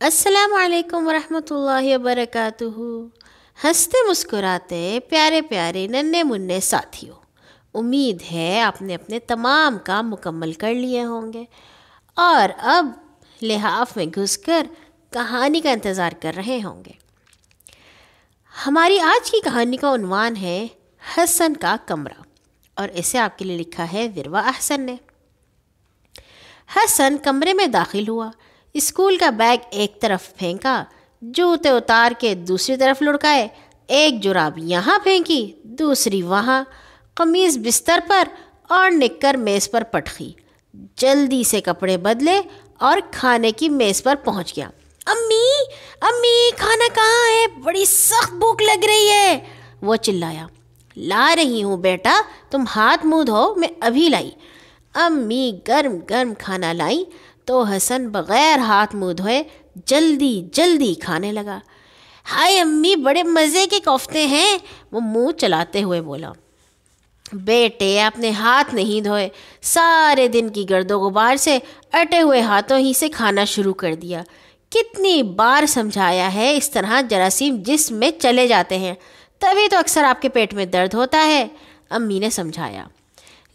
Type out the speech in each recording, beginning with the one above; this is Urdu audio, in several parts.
السلام علیکم ورحمۃ اللہ وبرکاتہ۔ ہنستے مسکراتے پیارے پیارے ننھے منھے ساتھیوں، امید ہے آپ نے اپنے تمام کام مکمل کر لیے ہوں گے اور اب لحاف میں گھس کر کہانی کا انتظار کر رہے ہوں گے۔ ہماری آج کی کہانی کا عنوان ہے حسن کا کمرہ، اور اسے آپ کے لیے لکھا ہے وروا احسن نے۔ حسن کمرے میں داخل ہوا، اسکول کا بیگ ایک طرف پھینکا، جوتے اتار کے دوسری طرف لڑکائے، ایک جراب یہاں پھینکی دوسری وہاں، قمیض بستر پر اور نکر میز پر پٹخی، جلدی سے کپڑے بدلے اور کھانے کی میز پر پہنچ گیا۔ امی امی کھانا کہاں ہے؟ بڑی سخت بھوک لگ رہی ہے، وہ چلایا۔ لا رہی ہوں بیٹا، تم ہاتھ منہ دھو، میں ابھی لائی۔ امی گرم گرم کھانا لائیں تو حسن بغیر ہاتھ منہ دھوئے جلدی جلدی کھانے لگا۔ ہائے امی بڑے مزے کے کوفتے ہیں، وہ منہ چلاتے ہوئے بولا۔ بیٹے آپ نے ہاتھ نہیں دھوئے، سارے دن کی گرد و غبار سے اٹے ہوئے ہاتھوں ہی سے کھانا شروع کر دیا۔ کتنی بار سمجھایا ہے، اس طرح جراثیم جسم میں چلے جاتے ہیں، تبھی تو اکثر آپ کے پیٹ میں درد ہوتا ہے، امی نے سمجھایا۔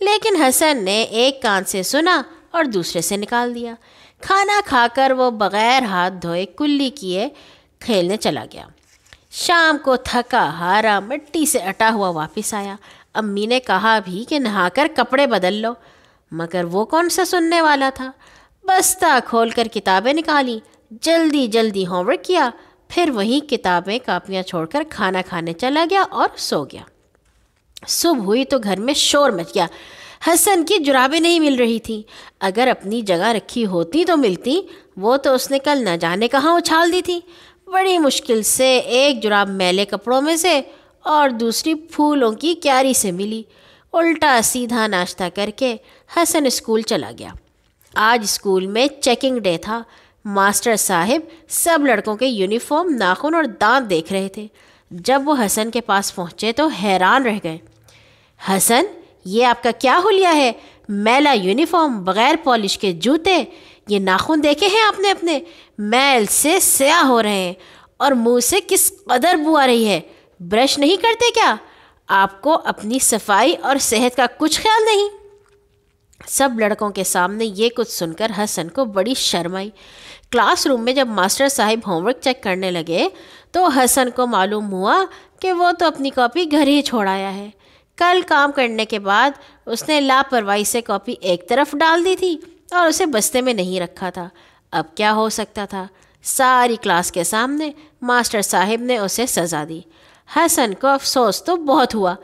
لیکن حسن نے ایک کان سے سنا اور دوسرے سے نکال دیا۔ کھانا کھا کر وہ بغیر ہاتھ دھوئے کلی کیے کھیلنے چلا گیا۔ شام کو تھکا ہارا مٹی سے اٹا ہوا واپس آیا۔ امی نے کہا بھی کہ نہا کر کپڑے بدل لو، مگر وہ کون سا سننے والا تھا۔ بستہ کھول کر کتابیں نکالی، جلدی جلدی ہوم ورک کیا، پھر وہیں کتابیں کاپیاں چھوڑ کر کھانا کھانے چلا گیا اور سو گیا۔ صبح ہوئی تو گھر میں شور مچ گیا۔ حسن کی جرابیں نہیں مل رہی تھیں، اگر اپنی جگہ رکھی ہوتی تو ملتی، وہ تو اس نے کل نہ جانے کہاں اچھال دی تھی۔ بڑی مشکل سے ایک جراب میلے کپڑوں میں سے اور دوسری پھولوں کی کیاری سے ملی۔ الٹا سیدھا ناشتہ کر کے حسن اسکول چلا گیا۔ آج اسکول میں چیکنگ ڈے تھا۔ ماسٹر صاحب سب لڑکوں کے یونیفارم، ناخن اور دانت دیکھ رہے تھے۔ جب وہ حسن کے پاس پہنچے تو حیران رہ گئے۔ حسن، یہ آپ کا کیا حلیہ ہے؟ میلا یونیفارم، بغیر پالش کے جوتے، یہ ناخن دیکھے ہیں آپ نے اپنے؟ میل سے سیاہ ہو رہے ہیں اور منہ سے کس قدر بو آ رہی ہے۔ برش نہیں کرتے کیا؟ آپ کو اپنی صفائی اور صحت کا کچھ خیال نہیں؟ سب لڑکوں کے سامنے یہ کچھ سن کر حسن کو بڑی شرم آئی۔ کلاس روم میں جب ماسٹر صاحب ہوم ورک چیک کرنے لگے تو حسن کو معلوم ہوا کہ وہ تو اپنی کاپی گھر ہی چھوڑ آیا ہے۔ کل کام کرنے کے بعد اس نے لاپرواہی سے کاپی ایک طرف ڈال دی تھی اور اسے بستے میں نہیں رکھا تھا۔ اب کیا ہو سکتا تھا؟ ساری کلاس کے سامنے ماسٹر صاحب نے اسے سزا دی۔ حسن کو افسوس تو بہت ہوا،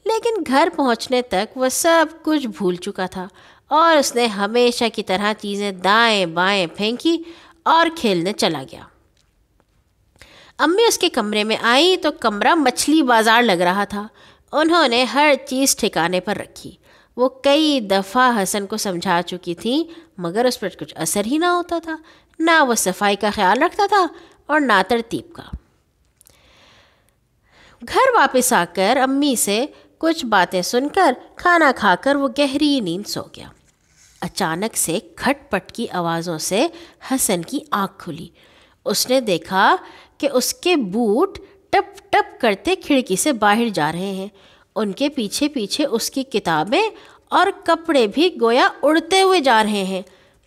لیکن گھر پہنچنے تک وہ سب کچھ بھول چکا تھا اور اس نے ہمیشہ کی طرح چیزیں دائیں بائیں پھینکی اور کھیلنے چلا گیا۔ امی اس کے کمرے میں آئی تو کمرہ مچھلی بازار لگ رہا تھا۔ انہوں نے ہر چیز ٹھکانے پر رکھی۔ وہ کئی دفعہ حسن کو سمجھا چکی تھیں، مگر اس پر کچھ اثر ہی نہ ہوتا تھا۔ نہ وہ صفائی کا خیال رکھتا تھا اور نہ ترتیب کا۔ گھر واپس آ کر امی سے کچھ باتیں سن کر کھانا کھا کر وہ گہری نیند سو گیا۔ اچانک سے کھٹ پٹ کی آوازوں سے حسن کی آنکھ کھلی۔ اس نے دیکھا کہ اس کے بوٹ ٹپ ٹپ کرتے کھڑکی سے باہر جا رہے ہیں۔ ان کے پیچھے پیچھے اس کی کتابیں اور کپڑے بھی گویا اڑتے ہوئے جا رہے ہیں۔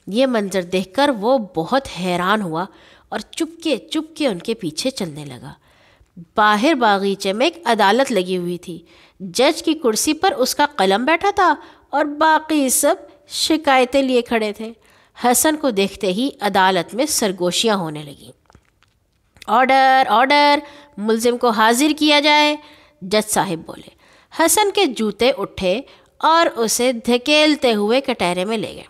یہ منظر دیکھ کر وہ بہت حیران ہوا اور چپکے چپکے ان کے پیچھے چلنے لگا۔ باہر باغیچے میں ایک عدالت لگی ہوئی تھی۔ جج کی کرسی پر اس کا قلم بیٹھا تھا اور باقی سب شکایتیں لیے کھڑے تھے۔ حسن کو دیکھتے ہی عدالت میں سرگوشیاں ہونے لگیں۔ آرڈر آرڈر، ملزم کو حاضر کیا جائے، جج صاحب بولے۔ حسن کے جوتے اٹھے اور اسے دھکیلتے ہوئے کٹہرے میں لے گئے۔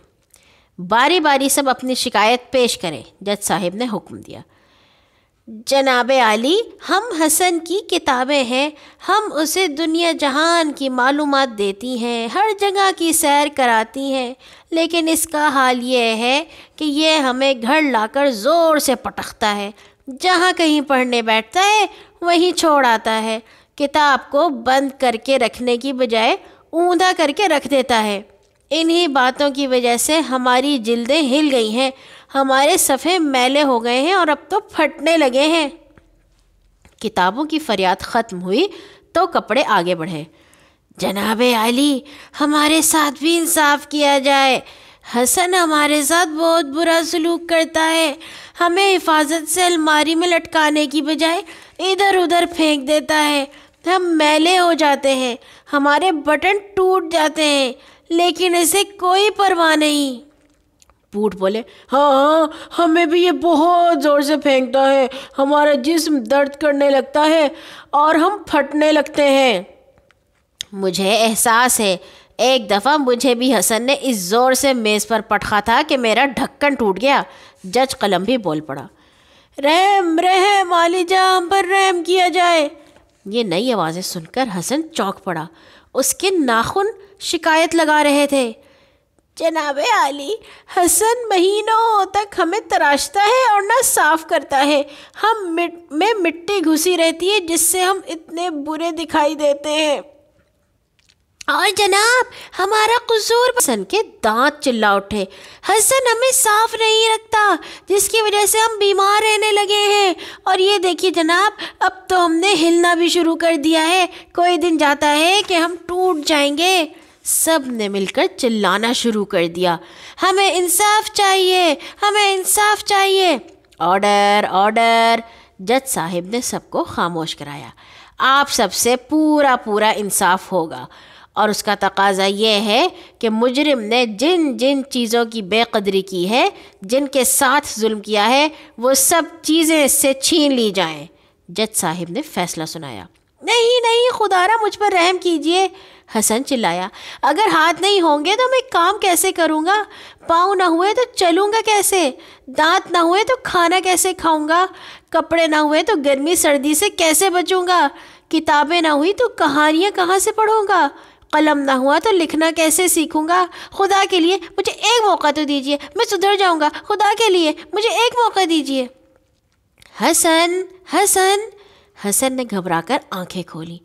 باری باری سب اپنی شکایت پیش کریں، جج صاحب نے حکم دیا۔ جناب عالی، ہم حسن کی کتابیں ہیں، ہم اسے دنیا جہان کی معلومات دیتی ہیں، ہر جگہ کی سیر کراتی ہیں، لیکن اس کا حال یہ ہے کہ یہ ہمیں گھر لا کر زور سے پٹختا ہے، جہاں کہیں پڑھنے بیٹھتا ہے وہیں چھوڑ آتا ہے، کتاب کو بند کر کے رکھنے کی بجائے اوندا کر کے رکھ دیتا ہے۔ انہی باتوں کی وجہ سے ہماری جلدیں ہل گئی ہیں، ہمارے صفحے میلے ہو گئے ہیں اور اب تو پھٹنے لگے ہیں۔ کتابوں کی فریاد ختم ہوئی تو کپڑے آگے بڑھے۔ جناب عالی، ہمارے ساتھ بھی انصاف کیا جائے۔ حسن ہمارے ساتھ بہت برا سلوک کرتا ہے، ہمیں حفاظت سے الماری میں لٹکانے کی بجائے ادھر ادھر پھینک دیتا ہے۔ ہم میلے ہو جاتے ہیں، ہمارے بٹن ٹوٹ جاتے ہیں، لیکن اسے کوئی پرواہ نہیں۔ پوٹ بولے، ہاں ہمیں بھی یہ بہت زور سے پھینکتا ہے، ہمارا جسم درد کرنے لگتا ہے اور ہم پھٹنے لگتے ہیں۔ مجھے احساس ہے، ایک دفعہ مجھے بھی حسن نے اس زور سے میز پر پٹخا تھا کہ میرا ڈھکن ٹوٹ گیا۔ جج قلم بھی بول پڑا، رحم رحم عالی جاں، ہم پر رحم کیا جائے۔ یہ نئی آوازیں سن کر حسن چونک پڑا، اس کے ناخن شکایت لگا رہے تھے۔ جناب عالی، حسن مہینوں تک ہمیں تراشتا ہے اور نہ صاف کرتا ہے، ہم میں مٹی گھسی رہتی ہے جس سے ہم اتنے برے دکھائی دیتے ہیں۔ اور جناب ہمارا قصور، حسن کے دانت چلا اٹھے، حسن ہمیں صاف نہیں رکھتا جس کی وجہ سے ہم بیمار رہنے لگے ہیں، اور یہ دیکھیے جناب اب تو ہم نے ہلنا بھی شروع کر دیا ہے، کوئی دن جاتا ہے کہ ہم ٹوٹ جائیں گے۔ سب نے مل کر چلانا شروع کر دیا، ہمیں انصاف چاہیے، ہمیں انصاف چاہیے۔ آرڈر آرڈر، جج صاحب نے سب کو خاموش کرایا۔ آپ سب سے پورا انصاف ہوگا، اور اس کا تقاضا یہ ہے کہ مجرم نے جن جن چیزوں کی بے قدری کی ہے، جن کے ساتھ ظلم کیا ہے، وہ سب چیزیں اس سے چھین لی جائیں۔ جج صاحب نے فیصلہ سنایا۔ نہیں خدا را مجھ پر رحم کیجئے، حسن چلایا، اگر ہاتھ نہیں ہوں گے تو میں کام کیسے کروں گا؟ پاؤں نہ ہوئے تو چلوں گا کیسے؟ دانت نہ ہوئے تو کھانا کیسے کھاؤں گا؟ کپڑے نہ ہوئے تو گرمی سردی سے کیسے بچوں گا؟ کتابیں نہ ہوئی تو کہانیاں کہاں سے پڑھوں گا؟ قلم نہ ہوا تو لکھنا کیسے سیکھوں گا؟ خدا کے لیے مجھے ایک موقع تو دیجئے، میں سدھر جاؤں گا، خدا کے لیے مجھے ایک موقع دیجئے۔ حسن حسن، حسن نے گھبرا کر آنکھیں کھولی،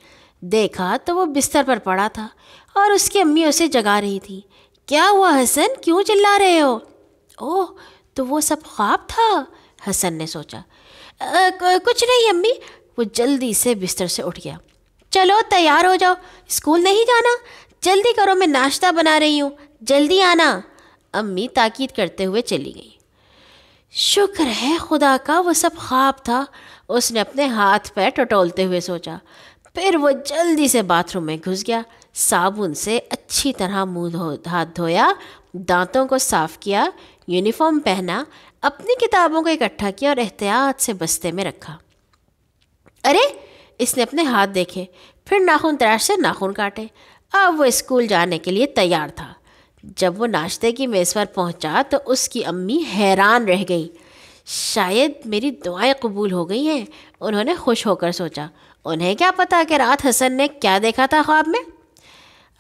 دیکھا تو وہ بستر پر پڑا تھا اور اس کی امی اسے جگا رہی تھی۔ کیا ہوا حسن، کیوں چلا رہے ہو؟ اوہ تو وہ سب خواب تھا، حسن نے سوچا۔ کچھ نہیں امی۔ وہ جلدی سے بستر سے اٹھ گیا۔ چلو تیار ہو جاؤ، اسکول نہیں جانا؟ جلدی کرو، میں ناشتہ بنا رہی ہوں، جلدی آنا۔ امی تاکید کرتے ہوئے چلی گئی۔ شکر ہے خدا کا وہ سب خواب تھا، اس نے اپنے ہاتھ پیر ٹٹولتے ہوئے سوچا۔ پھر وہ جلدی سے باتھ روم میں گھس گیا، صابن سے اچھی طرح منہ ہاتھ دھویا، دانتوں کو صاف کیا، یونیفارم پہنا، اپنی کتابوں کو اکٹھا کیا اور احتیاط سے بستے میں رکھا۔ ارے، اس نے اپنے ہاتھ دیکھے، پھر ناخن تراش سے ناخن کاٹے۔ اب وہ اسکول جانے کے لیے تیار تھا۔ جب وہ ناشتے کی میز پر پہنچا تو اس کی امی حیران رہ گئی۔ شاید میری دعائیں قبول ہو گئی ہیں، انہوں نے خوش ہو کر سوچا۔ انہیں کیا پتا کہ رات حسن نے کیا دیکھا تھا خواب میں۔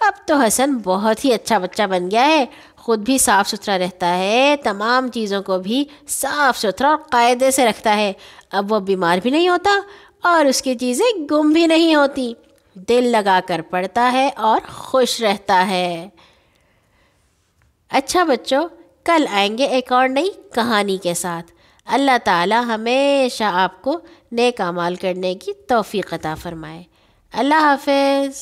اب تو حسن بہت ہی اچھا بچہ بن گیا ہے، خود بھی صاف ستھرا رہتا ہے، تمام چیزوں کو بھی صاف ستھرا اور قاعدے سے رکھتا ہے۔ اب وہ بیمار بھی نہیں ہوتا اور اس کی چیزیں گم بھی نہیں ہوتی، دل لگا کر پڑھتا ہے اور خوش رہتا ہے۔ اچھا بچوں، کل آئیں گے ایک اور نئی کہانی کے ساتھ۔ اللہ تعالی ہمیشہ آپ کو نیک اعمال کرنے کی توفیق عطا فرمائے۔ اللہ حافظ۔